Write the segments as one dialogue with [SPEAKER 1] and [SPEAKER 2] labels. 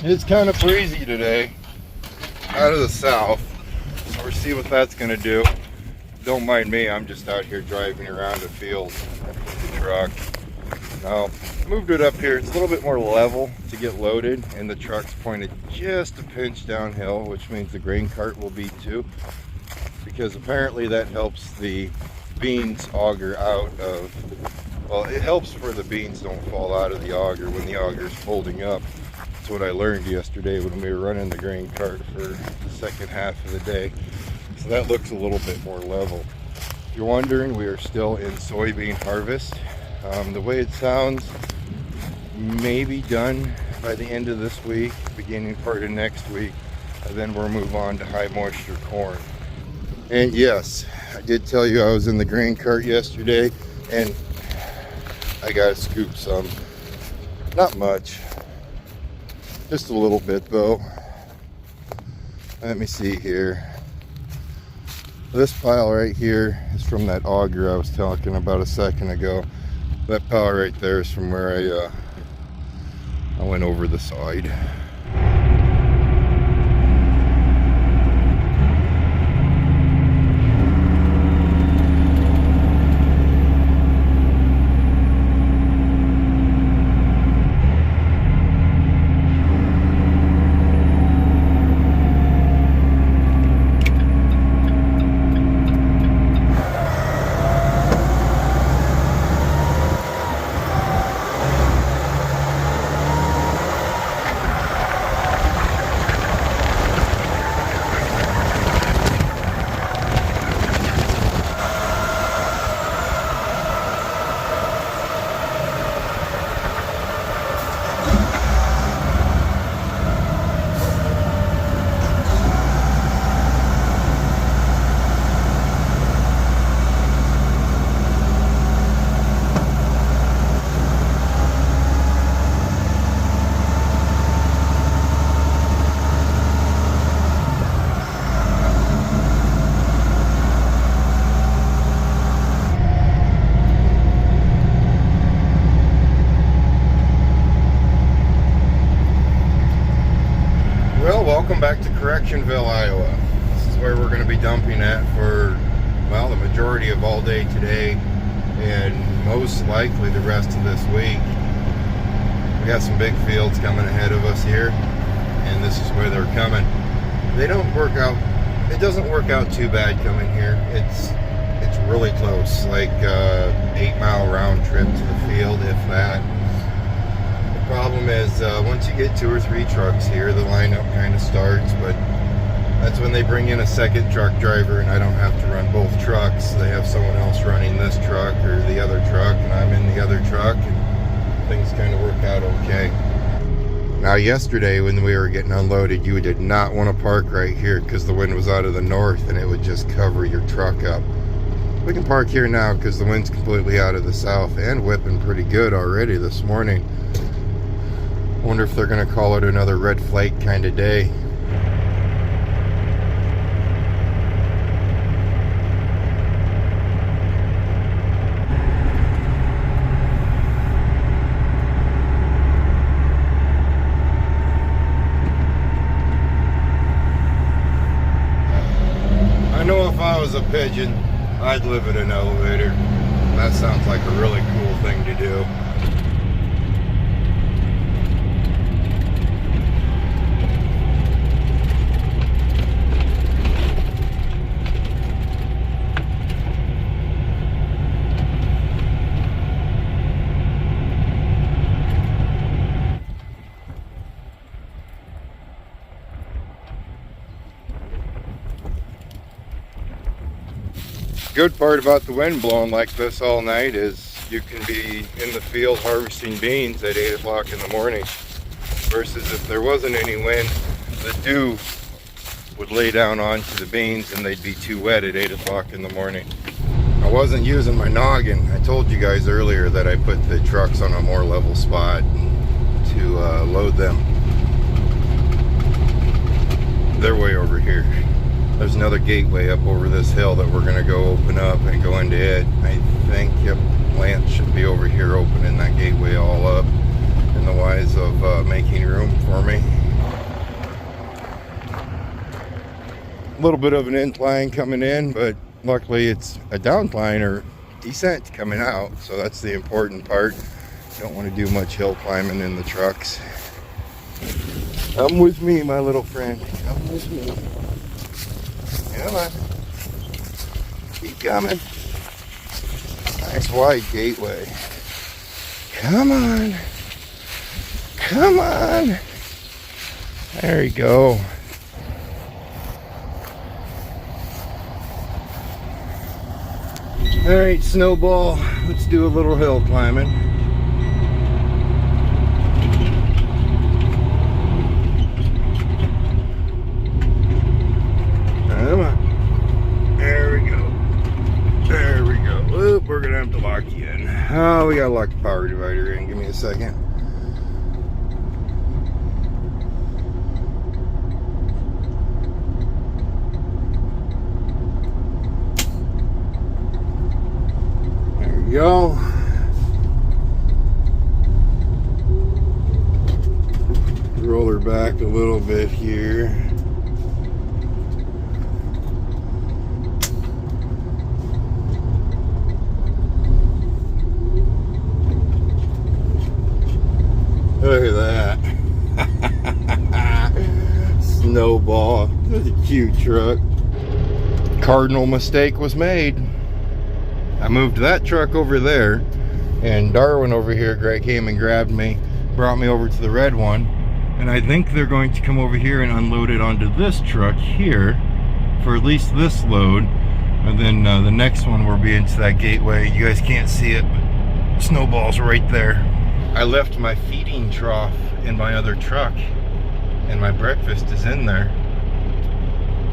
[SPEAKER 1] It's kind of breezy today out of the south, so we'll see what that's going to do. Don't mind me, I'm just out here driving around the field with the truck. Now, moved it up here. It's a little bit more level to get loaded, and the truck's pointed just a pinch downhill, which means the grain cart will be too, because apparently that helps the beans auger out of, well, it helps for the beans don't fall out of the auger when the auger's folding up. That's what I learned yesterday when we were running the grain cart for the second half of the day. So that looks a little bit more level. If you're wondering, we are still in soybean harvest. The way it sounds, maybe done by the end of this week, beginning part of next week, and then we'll move on to high moisture corn. And yes, I did tell you I was in the grain cart yesterday, and I got to scoop some. Not much, just a little bit though. Let me see here. This pile right here is from that auger I was talking about a second ago. That pile right there is from where I went over the side. Welcome back to Correctionville, Iowa. This is where we're going to be dumping at for, well, the majority of all day today and most likely the rest of this week. We got some big fields coming ahead of us here, and this is where they're coming. They don't work out, it doesn't work out too bad coming here. It's really close, like 8-mile round trip to the field, if that. Problem is, once you get 2 or 3 trucks here, the lineup kind of starts, but that's when they bring in a second truck driver and I don't have to run both trucks. They have someone else running this truck or the other truck, and I'm in the other truck, and things kind of work out okay. Now yesterday when we were getting unloaded, you did not want to park right here because the wind was out of the north and it would just cover your truck up. We can park here now because the wind's completely out of the south and whipping pretty good already this morning. Wonder if they're going to call it another red flake kind of day. I know if I was a pigeon, I'd live in an elevator. That sounds like a really cool thing to do. Good part about the wind blowing like this all night is you can be in the field harvesting beans at 8 o'clock in the morning, versus if there wasn't any wind, the dew would lay down onto the beans and they'd be too wet at 8 o'clock in the morning. I wasn't using my noggin. I told you guys earlier that I put the trucks on a more level spot to load them. They're way over here. There's another gateway up over this hill that we're going to go open up and go into it. I think, yep, Lance should be over here opening that gateway all up in the wise of making room for me. A little bit of an incline coming in, but luckily it's a downcline or descent coming out, so that's the important part. Don't want to do much hill climbing in the trucks. Come with me, my little friend. Come with me. Come on. Keep coming. Nice wide gateway. Come on. Come on. There you go. Alright, Snowball. Let's do a little hill climbing. Come on. There we go. There we go. Oop, we're going to have to lock you in. Oh, we got to lock the power divider in. Give me a second. Go. Roll her back a little bit here. Look at that. Snowball. That's a cute truck. Cardinal mistake was made. I moved that truck over there, and Darwin over here, Greg, came and grabbed me, brought me over to the red one, and I think they're going to come over here and unload it onto this truck here for at least this load, and then the next one will be into that gateway. You guys can't see it, but Snowball's right there. I left my feeding trough in my other truck, and my breakfast is in there.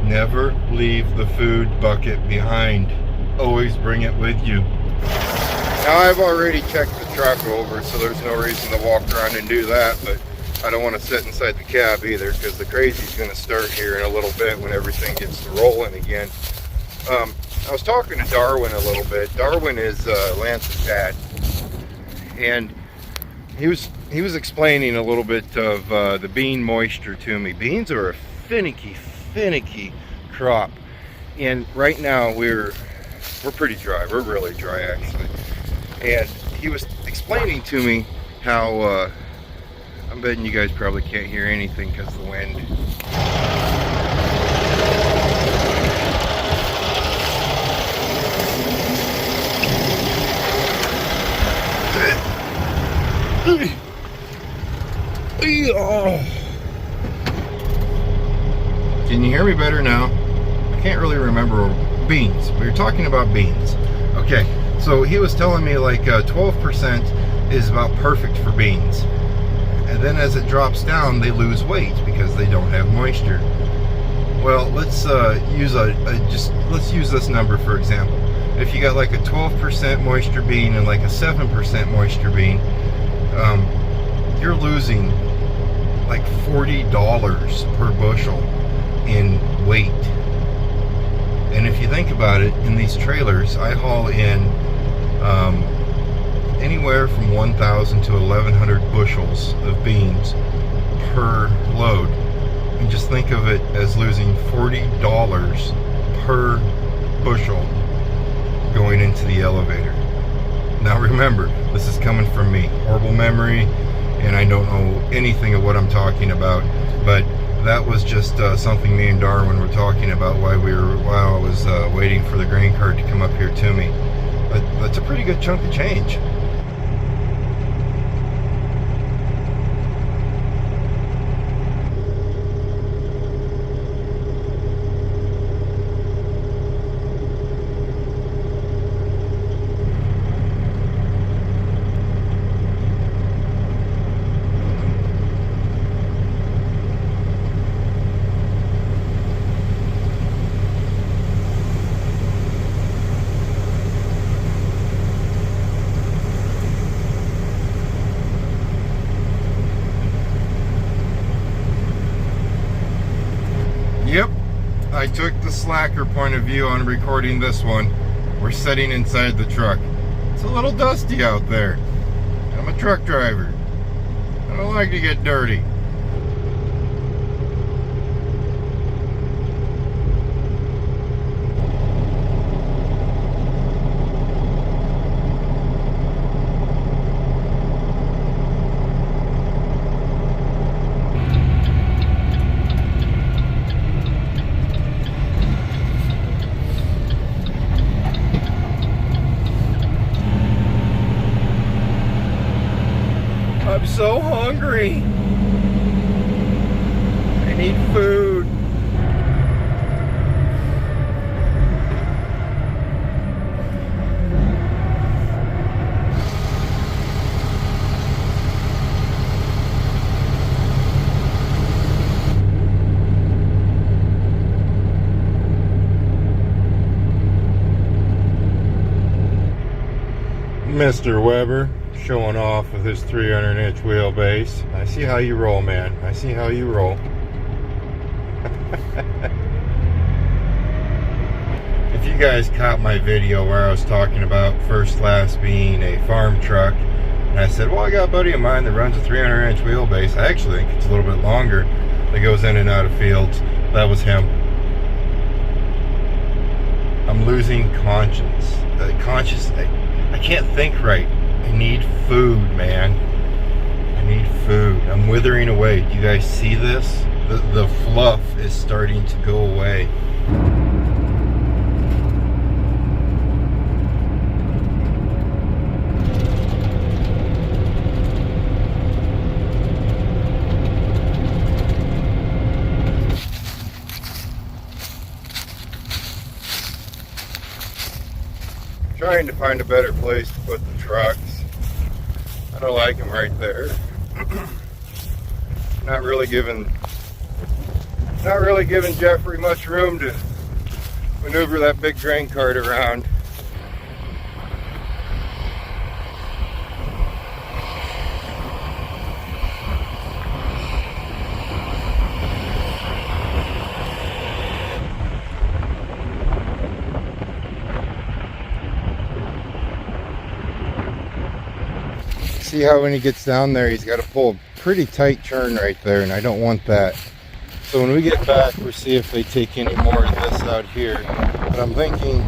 [SPEAKER 1] Never leave the food bucket behind. Always bring it with you. Now I've already checked the truck over, so there's no reason to walk around and do that, but I don't want to sit inside the cab either, because the crazy's going to start here in a little bit when everything gets to rolling again. I was talking to Darwin a little bit. Darwin is Lance's dad, and he was explaining a little bit of the bean moisture to me. Beans are a finicky crop, and right now we're pretty dry. We're really dry, actually. And he was explaining to me how I'm betting you guys probably can't hear anything because of the wind. Can you hear me better now? I can't really remember. Beans. We were talking about beans. Okay, so he was telling me like 12% is about perfect for beans. And then as it drops down, they lose weight because they don't have moisture. Well, let's let's use this number for example. If you got like a 12% moisture bean and like a 7% moisture bean, you're losing like $40 per bushel in weight. And if you think about it, in these trailers, I haul in anywhere from 1,000 to 1,100 bushels of beans per load. And just think of it as losing $40 per bushel going into the elevator. Now remember, this is coming from me. Horrible memory, and I don't know anything of what I'm talking about, but that was just something me and Darwin were talking about while I was waiting for the grain cart to come up here to me. But that's a pretty good chunk of change. Yep, I took the slacker point of view on recording this one. We're sitting inside the truck. It's a little dusty out there. I'm a truck driver. I don't like to get dirty. hungry. I need food. Mr. Weber showing off with his 300-inch wheelbase. I see how you roll, man. I see how you roll. If you guys caught my video where I was talking about first class being a farm truck, and I said, well, I got a buddy of mine that runs a 300-inch wheelbase. I actually think it's a little bit longer, that goes in and out of fields. That was him. I'm losing conscience. I can't think right. I need food, man. I need food. I'm withering away. Do you guys see this? The fluff is starting to go away. Trying to find a better place to put the trucks. I don't like them right there. Not really giving Jeffrey much room to maneuver that big grain cart around. See how when he gets down there, he's got to pull a pretty tight turn right there, and I don't want that. So when we get back, we'll see if they take any more of this out here. But I'm thinking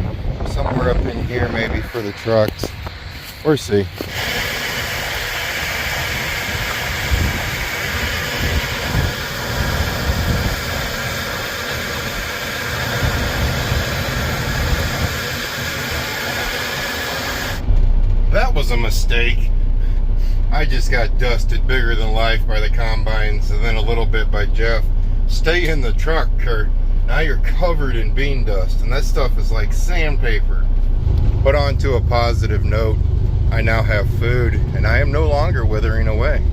[SPEAKER 1] somewhere up in here maybe for the trucks. We'll see. That was a mistake. I just got dusted bigger than life by the combines and then a little bit by Jeff. Stay in the truck, Kurt. Now you're covered in bean dust, and that stuff is like sandpaper. But on to a positive note, I now have food, and I am no longer withering away.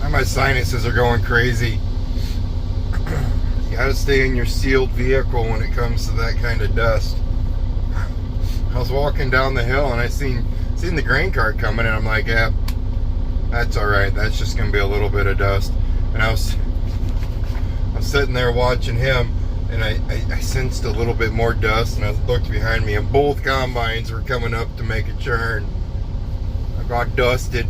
[SPEAKER 1] My sinuses are going crazy. You gotta stay in your sealed vehicle when it comes to that kind of dust. I was walking down the hill and I seen the grain cart coming, and I'm like, yeah, that's alright, that's just gonna be a little bit of dust. And I was sitting there watching him, and I sensed a little bit more dust, and I looked behind me, and both combines were coming up to make a turn. I got dusted.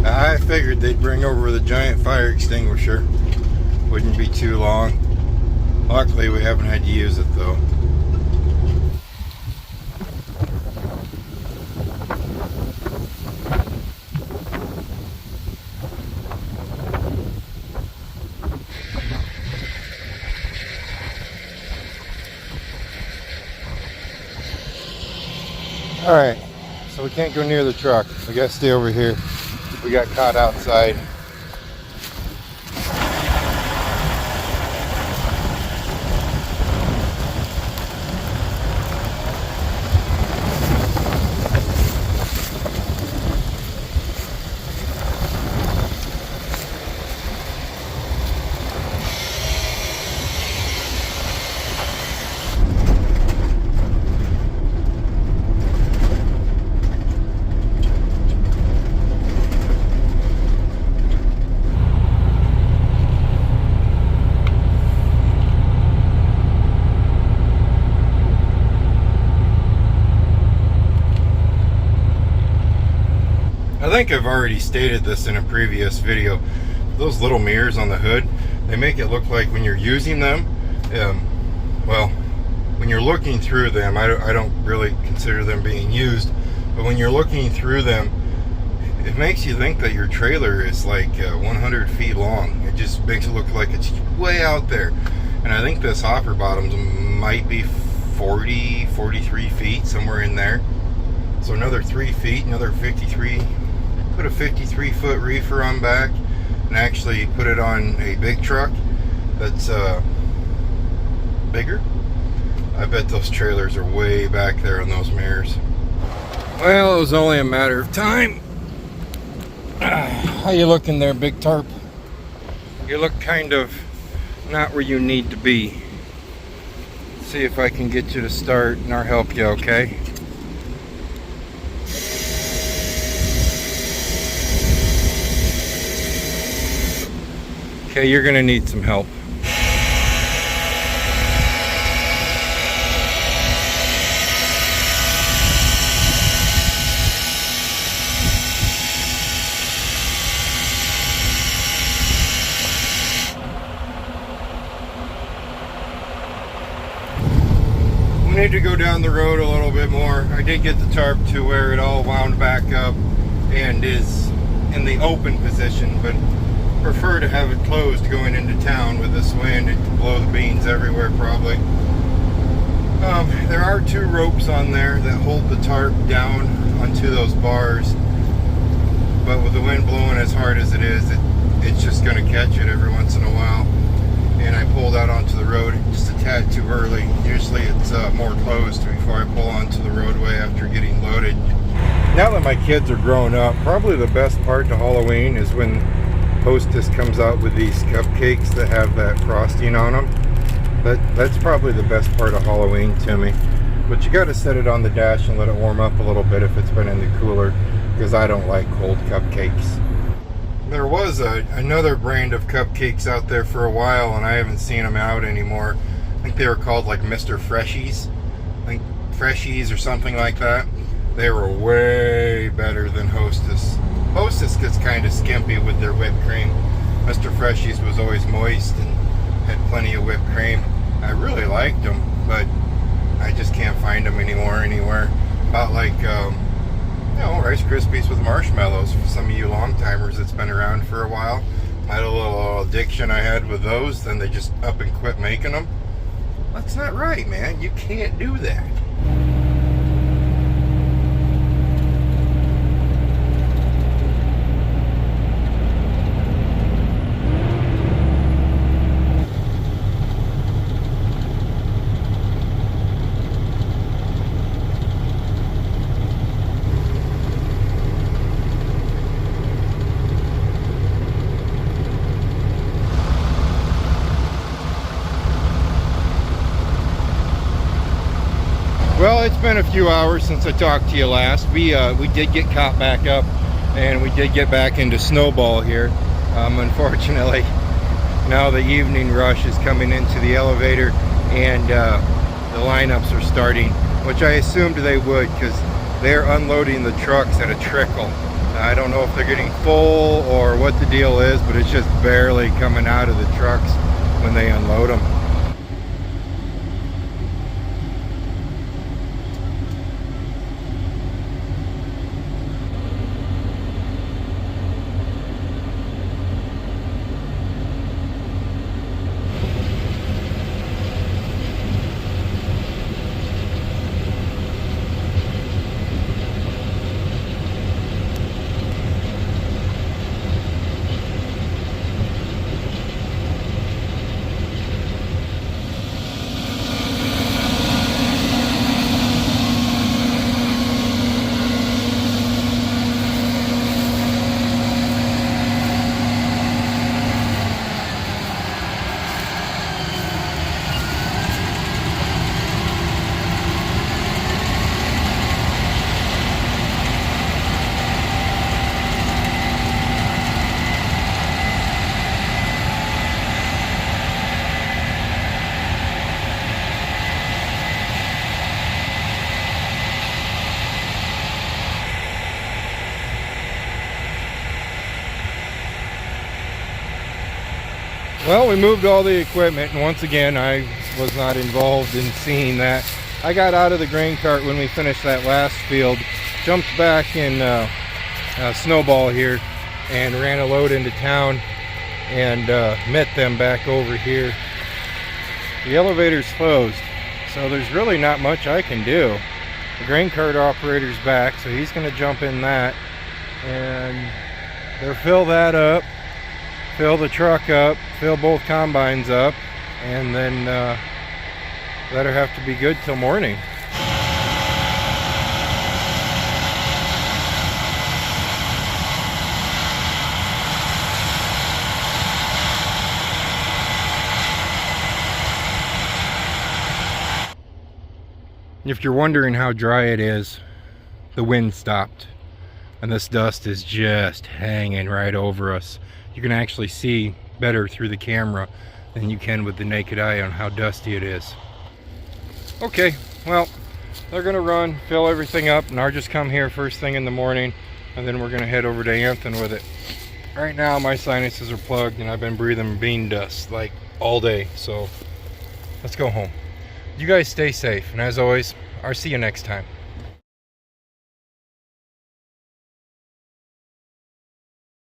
[SPEAKER 1] I figured they'd bring over the giant fire extinguisher. Wouldn't be too long. Luckily, we haven't had to use it though. Alright, so we can't go near the truck. We gotta stay over here. We got caught outside. I think I've already stated this in a previous video. Those little mirrors on the hood, they make it look like when you're using them, well, when you're looking through them, I don't really consider them being used, but when you're looking through them, it makes you think that your trailer is like 100 feet long. It just makes it look like it's way out there. And I think this hopper bottoms might be 43 feet, somewhere in there. So another 3 feet, another 53. Put a 53-foot reefer on back and actually put it on a big truck that's bigger. I bet those trailers are way back there on those mirrors. Well, it was only a matter of time. How you looking there, Big Tarp? You look kind of not where you need to be. Let's see if I can get you to start and I'll help you, okay? Okay, you're gonna need some help. We need to go down the road a little bit more. I did get the tarp to where it all wound back up and is in the open position, but prefer to have it closed going into town with this wind. It can blow the beans everywhere probably. There are 2 ropes on there that hold the tarp down onto those bars, but with the wind blowing as hard as it is, it's just going to catch it every once in a while. And I pulled out onto the road just a tad too early. Usually it's more closed before I pull onto the roadway after getting loaded. Now that my kids are grown up, probably the best part to Halloween is when Hostess comes out with these cupcakes that have that frosting on them. That's probably the best part of Halloween to me. But you got to set it on the dash and let it warm up a little bit if it's been in the cooler, because I don't like cold cupcakes. There was another brand of cupcakes out there for a while, and I haven't seen them out anymore. I think they were called like Mr. Freshies. I think Freshies or something like that. They were way better than Hostess. Hostess gets kind of skimpy with their whipped cream. Mr. Freshies was always moist and had plenty of whipped cream. I really liked them, but I just can't find them anymore anywhere. About like, Rice Krispies with marshmallows. For some of you long timers, it's been around for a while. I had a little addiction I had with those, then they just up and quit making them. That's not right, man. You can't do that. Well, it's been a few hours since I talked to you last. We did get caught back up, and we did get back into snowball here. Unfortunately, now the evening rush is coming into the elevator, and the lineups are starting, which I assumed they would, because they're unloading the trucks at a trickle. I don't know if they're getting full or what the deal is, but it's just barely coming out of the trucks when they unload them.
[SPEAKER 2] Well, we moved all the equipment, and once again I was not involved in seeing that. I got out of the grain cart when we finished that last field, jumped back in Snowball here, and ran a load into town and met them back over here. The elevator's closed, so there's really not much I can do. The grain cart operator's back, so he's going to jump in that and they'll fill that up, fill the truck up, fill both combines up, and then let her have to be good till morning. If you're wondering how dry it is, the wind stopped and this dust is just hanging right over us. You can actually see better through the camera than you can with the naked eye on how dusty it is. Okay, well, they're gonna run, fill everything up, and I'll just come here first thing in the morning, and then we're gonna head over to Anthon with it. Right now my sinuses are plugged and I've been breathing bean dust like all day, so let's go home. You guys stay safe, and as always, I'll see you next time.